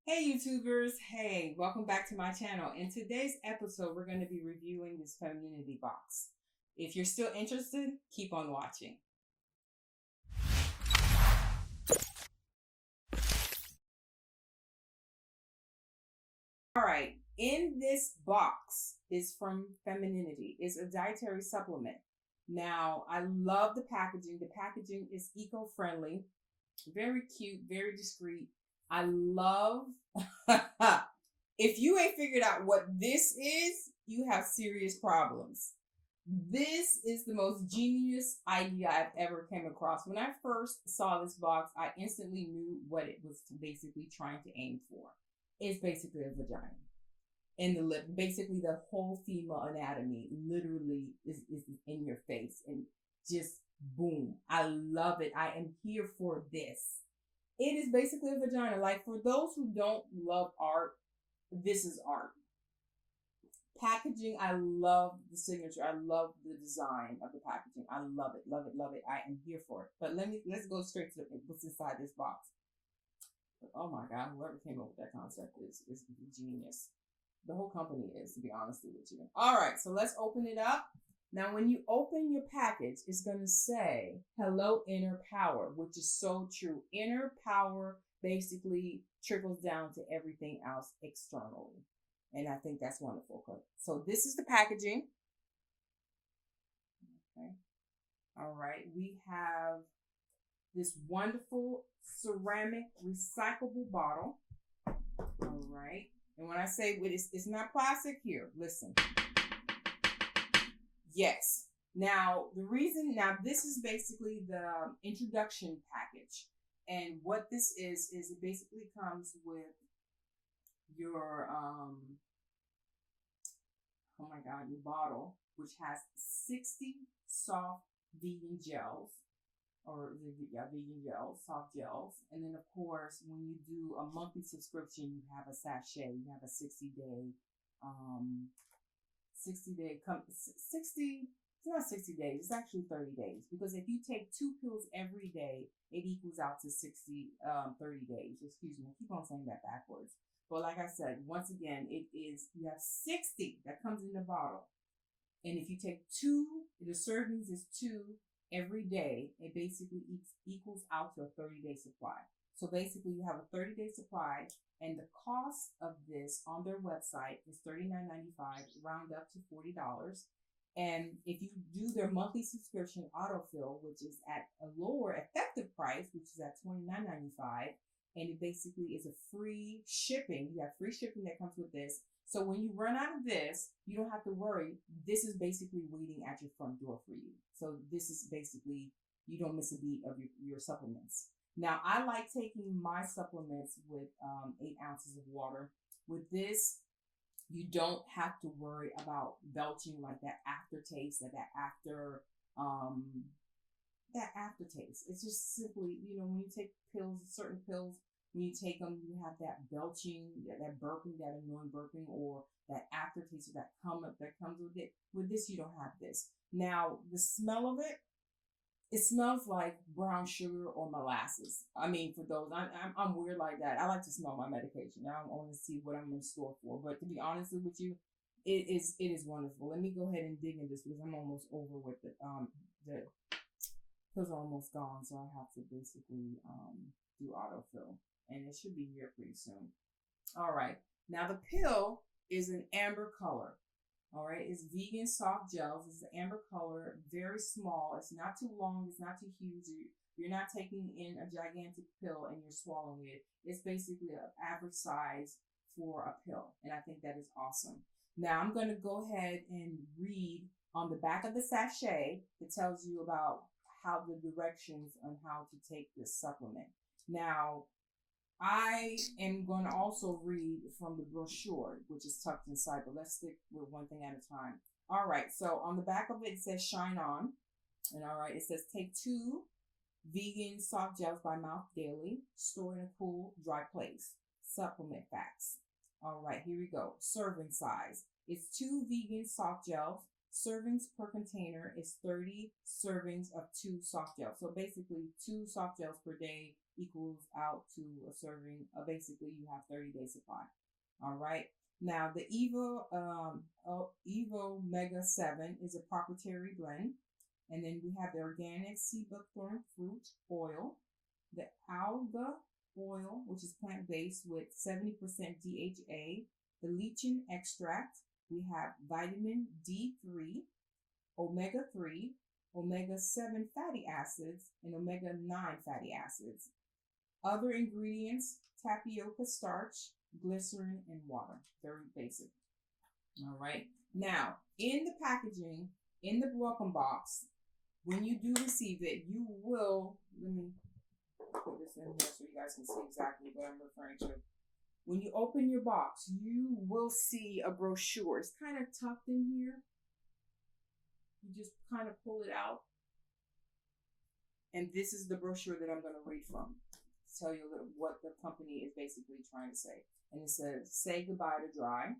Hey YouTubers, hey, welcome back to my channel. In today's episode, we're going to be reviewing this Femininity box. If you're still interested, keep on watching. All right, in this box is from Femininity. It's a dietary supplement. Now, I love the packaging. The packaging is eco-friendly, very cute, very discreet. I love if you ain't figured out what this is, you have serious problems. This is the most genius idea I've ever came across. When I first saw this box, I instantly knew what it was basically trying to aim for. It's basically a vagina in the lip. Basically, the whole female anatomy literally is in your face and just boom. I love it. I am here for this. It is basically a vagina. Like for those who don't love art, this is art. Packaging, I love the signature. I love the design of the packaging. I love it, love it, love it. I am here for it. But let's go straight to what's inside this box. But, oh my God, whoever came up with that concept is genius. The whole company is, to be honest with you. All right, so let's open it up. Now, when you open your package, it's going to say, hello, inner power, which is so true. Inner power basically trickles down to everything else externally. And I think that's wonderful. So this is the packaging. Okay. All right. We have this wonderful ceramic recyclable bottle. All right. And when I say it's not plastic here, listen. Yes. Now, this is basically the introduction package. And what this is it basically comes with your, oh my God, your bottle, which has 60 soft vegan gels, vegan gels, soft gels. And then, of course, when you do a monthly subscription, you have a sachet, you have a 60-day, 60, it's not 60 days, it's actually 30 days. Because if you take 2 pills every day, it equals out to 30 days. Excuse me, I keep on saying that backwards. But like I said, once again, you have 60 that comes in the bottle. And if you take 2, the servings is 2 every day, it basically equals out to a 30-day supply. So basically, you have a 30-day supply, and the cost of this on their website is $39.95, round up to $40. And if you do their monthly subscription autofill, which is at a lower effective price, which is at $29.95, and it basically is a free shipping. You have free shipping that comes with this. So when you run out of this, you don't have to worry. This is basically waiting at your front door for you. So this is basically, you don't miss a beat of your supplements. Now, I like taking my supplements with 8 ounces of water. With this, you don't have to worry about belching, like that aftertaste, um, that aftertaste. It's just simply, when you take pills, certain pills, when you take them, you have that belching, that burping, that annoying burping, or that aftertaste that comes with it. With this, you don't have this. Now, the smell of it, it smells like brown sugar or molasses. I mean, for those, I'm weird like that. I like to smell my medication. I want to see what I'm in store for. But to be honest with you, it is wonderful. Let me go ahead and dig in this because I'm almost over with it. The pills are almost gone, so I have to basically do autofill, and it should be here pretty soon. All right, now the pill is an amber color. All right, it's vegan soft gels. It's an amber color, very small. It's not too long. It's not too huge. You're not taking in a gigantic pill and you're swallowing it. It's basically an average size for a pill, and I think that is awesome. Now I'm going to go ahead and read on the back of the sachet. It tells you about how the directions on how to take this supplement. Now, I am going to also read from the brochure, which is tucked inside, but let's stick with one thing at a time. All right, so on the back of it, it says shine on. And all right, it says take 2 vegan soft gels by mouth daily, store in a cool, dry place. Supplement facts. All right, here we go. Serving size. It's 2 vegan soft gels. Servings per container is 30 servings of 2 soft gels. So basically 2 soft gels per day equals out to a serving. Basically, you have 30-day supply. All right. Now, the Evo Mega 7 is a proprietary blend. And then we have the organic sea buckthorn fruit oil, the alga oil, which is plant-based with 70% DHA, the lecithin extract. We have vitamin D3, omega-3, omega-7 fatty acids, and omega-9 fatty acids. Other ingredients, tapioca starch, glycerin, and water. Very basic. All right. Now, in the packaging, in the welcome box, when you do receive it, you will, let me put this in here so you guys can see exactly what I'm referring to. When you open your box, you will see a brochure. It's kind of tucked in here. You just kind of pull it out. And this is the brochure that I'm going to read from to tell you a little what the company is basically trying to say. And it says, say goodbye to dry,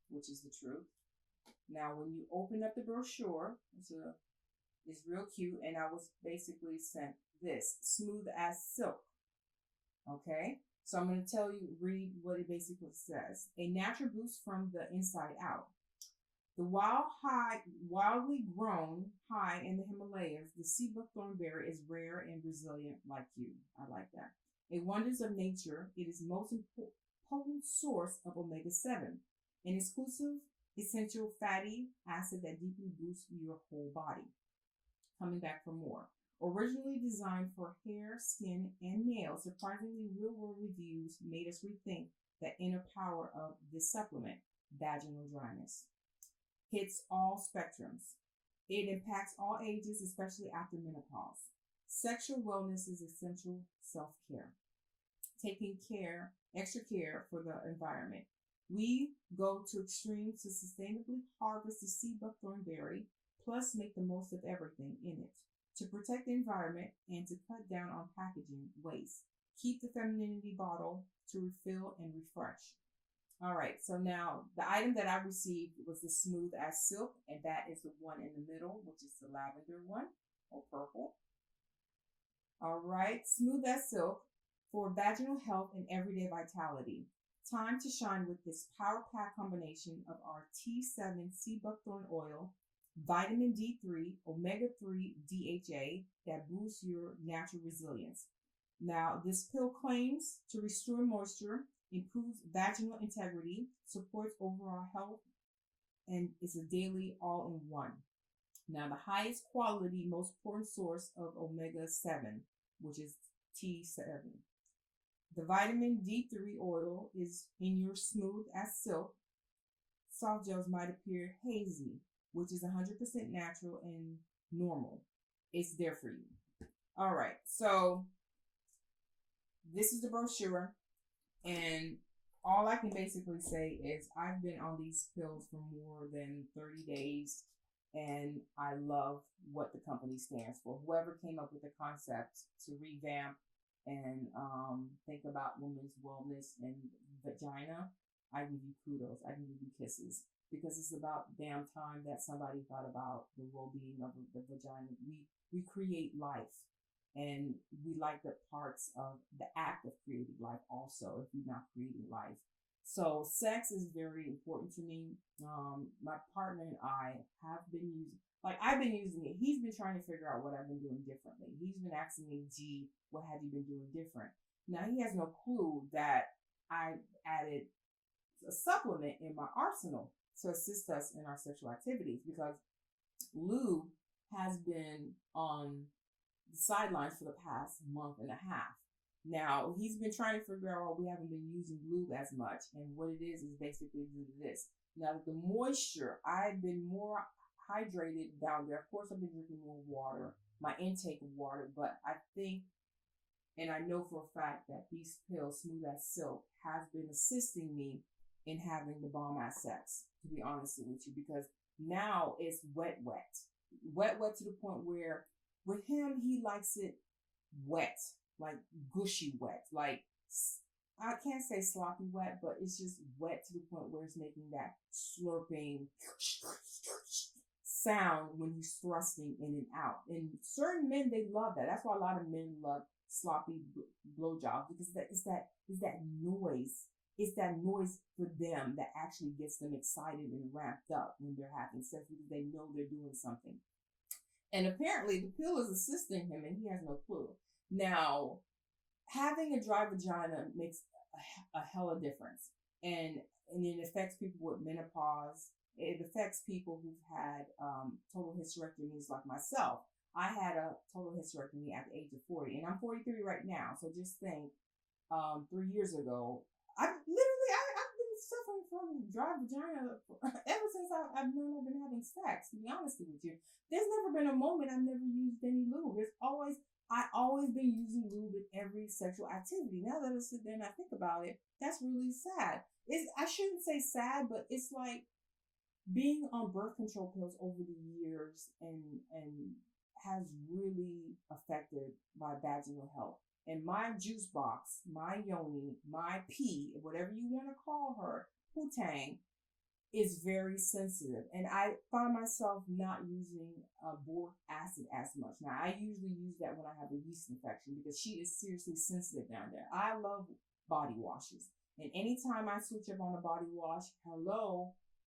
which is the truth. Now, when you open up the brochure, it's real cute, and I was basically sent this, smooth as silk. Okay, so I'm going to read what it basically says. A natural boost from the inside out. The wildly grown high in the Himalayas, the sea buckthorn berry is rare and resilient like you. I like that. A wonders of nature, it is most potent source of omega-7, an exclusive essential fatty acid that deeply boosts your whole body. Coming back for more. Originally designed for hair, skin, and nails, surprisingly real-world reviews made us rethink the inner power of this supplement, vaginal dryness. Hits all spectrums. It impacts all ages, especially after menopause. Sexual wellness is essential self-care. Taking extra care for the environment. We go to extremes to sustainably harvest the sea buckthorn berry, plus make the most of everything in it, to protect the environment and to cut down on packaging waste. Keep the Femininity bottle to refill and refresh. All right, so now the item that I received was the smooth as silk, and that is the one in the middle, which is the lavender one, or purple. All right, smooth as silk for vaginal health and everyday vitality. Time to shine with this power pack combination of our T7 sea buckthorn oil, vitamin D3, omega-3 DHA that boosts your natural resilience. Now, this pill claims to restore moisture, improves vaginal integrity, supports overall health, and is a daily all-in-one. Now, the highest quality, most potent source of omega-7, which is T7. The vitamin D3 oil is in your smooth as silk. Soft gels might appear hazy, which is 100% natural and normal. It's there for you. All right, so this is the brochure, and all I can basically say is I've been on these pills for more than 30 days, and I love what the company stands for. Whoever came up with the concept to revamp and think about women's wellness and vagina, I give you kudos. I give you kisses, because it's about damn time that somebody thought about the well-being of the vagina. We create life, and we like the parts of the act of creating life also, if you're not creating life. So sex is very important to me. My partner and I have been I've been using it. He's been trying to figure out what I've been doing differently. He's been asking me, gee, what have you been doing different? Now, he has no clue that I added a supplement in my arsenal to assist us in our sexual activities, because lube has been on the sidelines for the past month and a half. Now, he's been trying to figure out why we haven't been using lube as much, and what it is basically due to this. Now, the moisture, I've been more hydrated down there. Of course, I've been drinking more water, my intake of water, but I think, and I know for a fact that these pills, Smooth as Silk, has been assisting me in having the bomb ass sex, to be honest with you, because now it's wet to the point where with him, he likes it wet, like gushy wet, like I can't say sloppy wet, but it's just wet to the point where it's making that slurping sound when he's thrusting in and out. And certain men, they love that. That's why a lot of men love sloppy blowjob, because it's that noise. It's that noise for them that actually gets them excited and ramped up when they're having sex, because they know they're doing something. And apparently the pill is assisting him and he has no clue. Now, having a dry vagina makes a hell of difference. And it affects people with menopause. It affects people who've had total hysterectomies like myself. I had a total hysterectomy at the age of 40, and I'm 43 right now. So just think, 3 years ago, I've been suffering from dry vagina ever since I've known I've been having sex, to be honest with you. There's never been a moment I've never used any lube. I always been using lube in every sexual activity. Now that I sit there and I think about it, that's really sad. I shouldn't say sad, but it's like being on birth control pills over the years and has really affected my vaginal health. And my juice box, my yoni, my pee, whatever you want to call her, putang, is very sensitive. And I find myself not using boric acid as much. Now, I usually use that when I have a yeast infection, because she is seriously sensitive down there. I love body washes. And anytime I switch up on a body wash,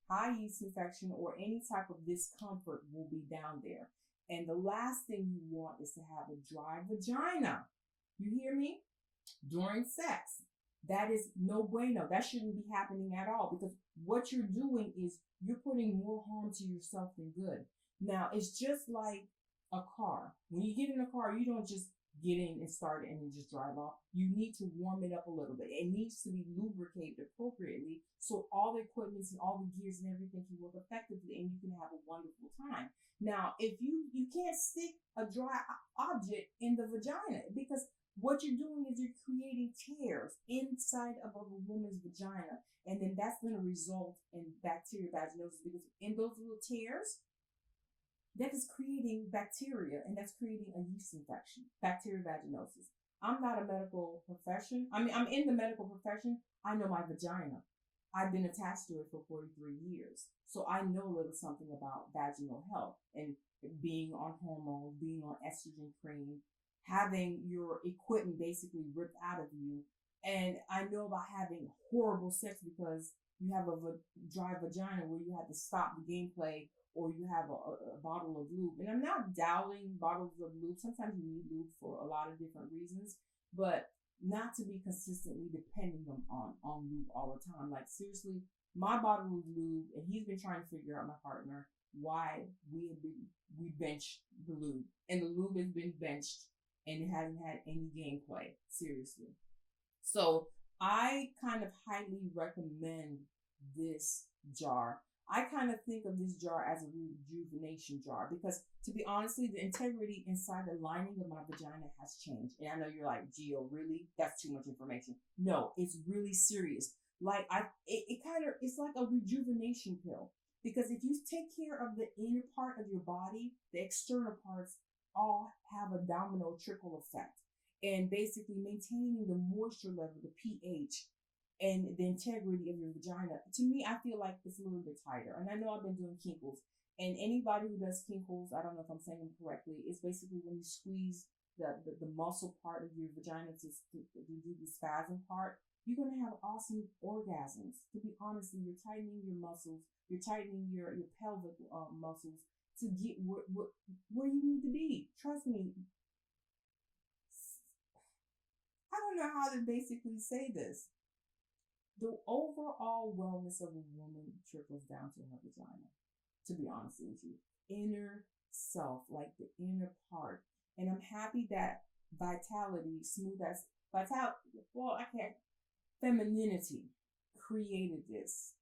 high yeast infection or any type of discomfort will be down there. And the last thing you want is to have a dry vagina. You hear me? During sex. That is no bueno. That shouldn't be happening at all, because what you're doing is you're putting more harm to yourself than good. Now, it's just like a car. When you get in a car, you don't just get in and start it and then just drive off. You need to warm it up a little bit. It needs to be lubricated appropriately so all the equipment and all the gears and everything can work effectively and you can have a wonderful time. Now, if you can't stick a dry object in the vagina, because what you're doing is you're creating tears inside of a woman's vagina, and then that's going to result in bacterial vaginosis, because in those little tears, that is creating bacteria, and that's creating a yeast infection, bacterial vaginosis. I'm not a medical profession. I mean, I'm in the medical profession. I know my vagina. I've been attached to it for 43 years. So I know a little something about vaginal health and being on hormones, being on estrogen cream, having your equipment basically ripped out of you. And I know about having horrible sex because you have a dry vagina where you have to stop the gameplay, or you have a bottle of lube. And I'm not doubting bottles of lube. Sometimes you need lube for a lot of different reasons, but not to be consistently depending on lube all the time. Like, seriously, my bottle of lube, and he's been trying to figure out, my partner, why we benched the lube. And the lube has been benched and it hasn't had any gameplay, seriously. So I kind of highly recommend this jar. I kind of think of this jar as a rejuvenation jar, because, to be honestly, the integrity inside the lining of my vagina has changed. And I know you're like, Gio, really? That's too much information. No, it's really serious. Like, it's like a rejuvenation pill, because if you take care of the inner part of your body, the external parts all have a domino trickle effect, and basically maintaining the moisture level, the pH, and the integrity of your vagina. To me, I feel like it's a little bit tighter. And I know I've been doing kinkles. And anybody who does kinkles, I don't know if I'm saying them correctly, it's basically when you squeeze the muscle part of your vagina to do the spasm part, you're going to have awesome orgasms. To be honest, you're tightening your muscles, you're tightening your pelvic muscles to get where you need to be. Trust me. I don't know how to basically say this. The overall wellness of a woman trickles down to her vagina, to be honest with you. Inner self, like the inner part. And I'm happy that Femininity created this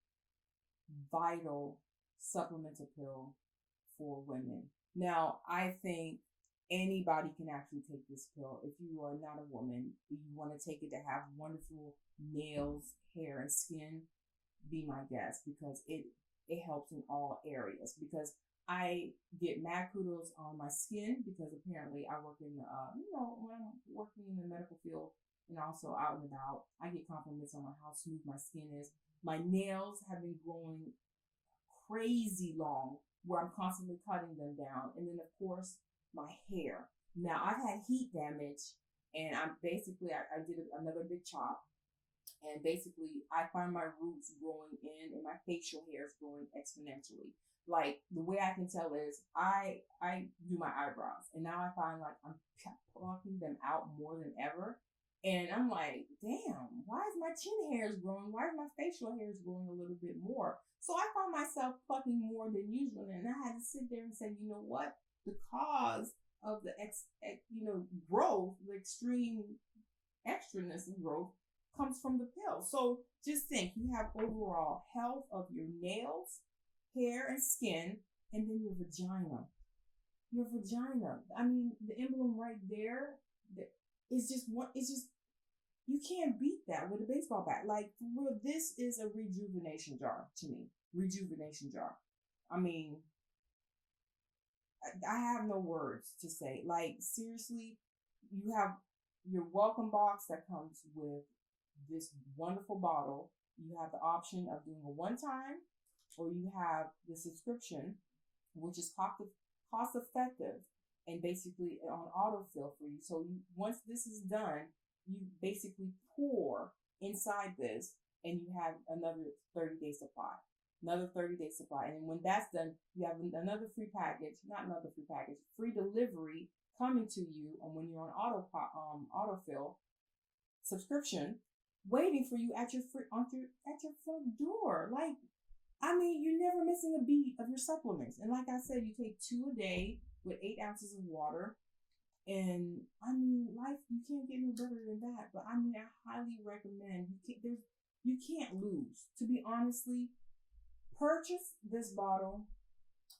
vital supplemental pill for women. Now, I think anybody can actually take this pill. If you are not a woman, if you want to take it to have wonderful nails, hair, and skin, be my guest, because it helps in all areas. Because I get mad kudos on my skin, because apparently I work in when I'm working in the medical field and also out and about, I get compliments on how smooth my skin is. My nails have been growing crazy long, where I'm constantly cutting them down. And then, of course, my hair. Now, I've had heat damage And I did another big chop. And basically, I find my roots growing in and my facial hair is growing exponentially. Like the way I can tell is I do my eyebrows, and now I find like I'm plucking them out more than ever. And I'm like, damn, why is my chin hairs growing? Why is my facial hairs growing a little bit more? So I found myself plucking more than usual, and I had to sit there and say, you know what? The cause of the growth, the extreme extraness of growth comes from the pill. So just think, you have overall health of your nails, hair, and skin, and then your vagina. Your vagina. I mean, the emblem right there is just one. It's just, you can't beat that with a baseball bat. Like, for real, this is a rejuvenation jar to me. Rejuvenation jar. I mean, I have no words to say. Like, seriously, you have your welcome box that comes with this wonderful bottle. You have the option of doing a one time, or you have the subscription, which is cost effective and basically on autofill for you. So once this is done, you basically pour inside this and you have another 30-day supply. Another 30-day supply. And when that's done, you have another free free delivery coming to you. And when you're on autofill subscription, waiting for you at your front door. Like, I mean, you're never missing a beat of your supplements. And like I said, you take 2 a day with 8 ounces of water. And I mean, life, you can't get no better than that. But I mean, I highly recommend, you can't lose. To be honestly, purchase this bottle.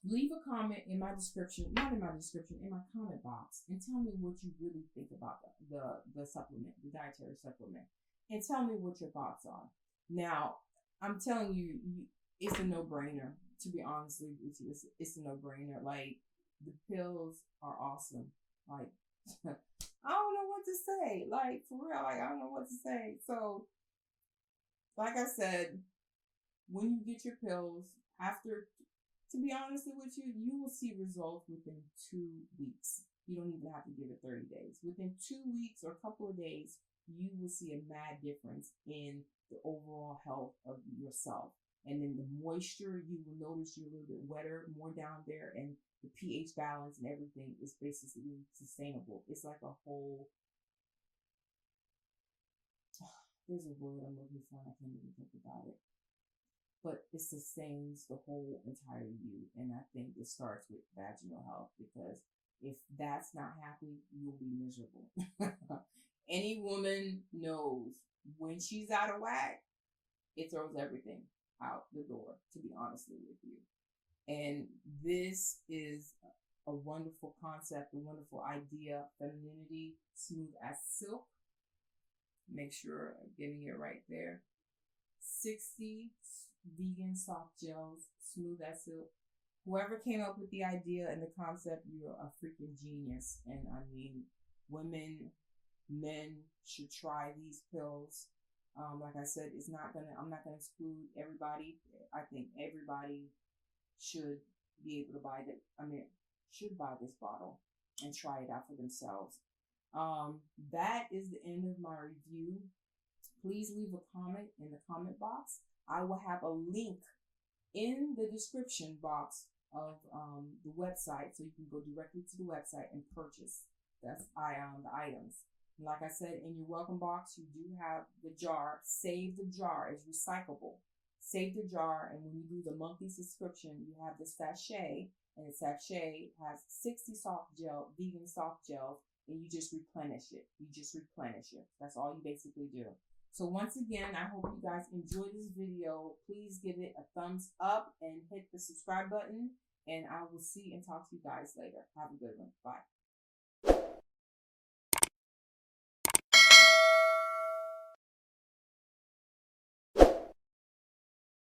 Leave a comment in my description, not in my description, in my comment box, and tell me what you really think about the supplement, the dietary supplement, and tell me what your thoughts are. Now, I'm telling you, it's a no-brainer. To be honest with you, it's a no-brainer. Like, the pills are awesome. Like, I don't know what to say. Like, for real, like, I don't know what to say. So, like I said, when you get your pills, to be honest with you, you will see results within 2 weeks. You don't even have to give it 30 days. Within 2 weeks or a couple of days, you will see a mad difference in the overall health of yourself. And then the moisture, you will notice you're a little bit wetter, more down there, and the pH balance and everything is basically sustainable. It's like a whole, there's a word I'm looking for, and I can't even think about it. But it sustains the whole entire you. And I think it starts with vaginal health, because if that's not happy, you'll be miserable. Any woman knows when she's out of whack, it throws everything out the door, to be honest with you. And this is a wonderful concept, a wonderful idea. Femininity, smooth as silk. Make sure I'm getting it right there. 60 vegan soft gels, smooth as silk. Whoever came up with the idea and the concept, you're a freaking genius. And I mean, women, men should try these pills. Like I said, I'm not gonna exclude everybody. I think everybody should be able to should buy this bottle and try it out for themselves. That is the end of my review. Please leave a comment in the comment box. I will have a link in the description box of the website, so you can go directly to the website and purchase the items. And like I said, in your welcome box, you do have the jar. Save the jar. It's recyclable. Save the jar, and when you do the monthly subscription, you have the sachet, and the sachet has 60 vegan soft gels, and you just replenish it. That's all you basically do. So once again, I hope you guys enjoyed this video. Please give it a thumbs up and hit the subscribe button. And I will see and talk to you guys later. Have a good one. Bye.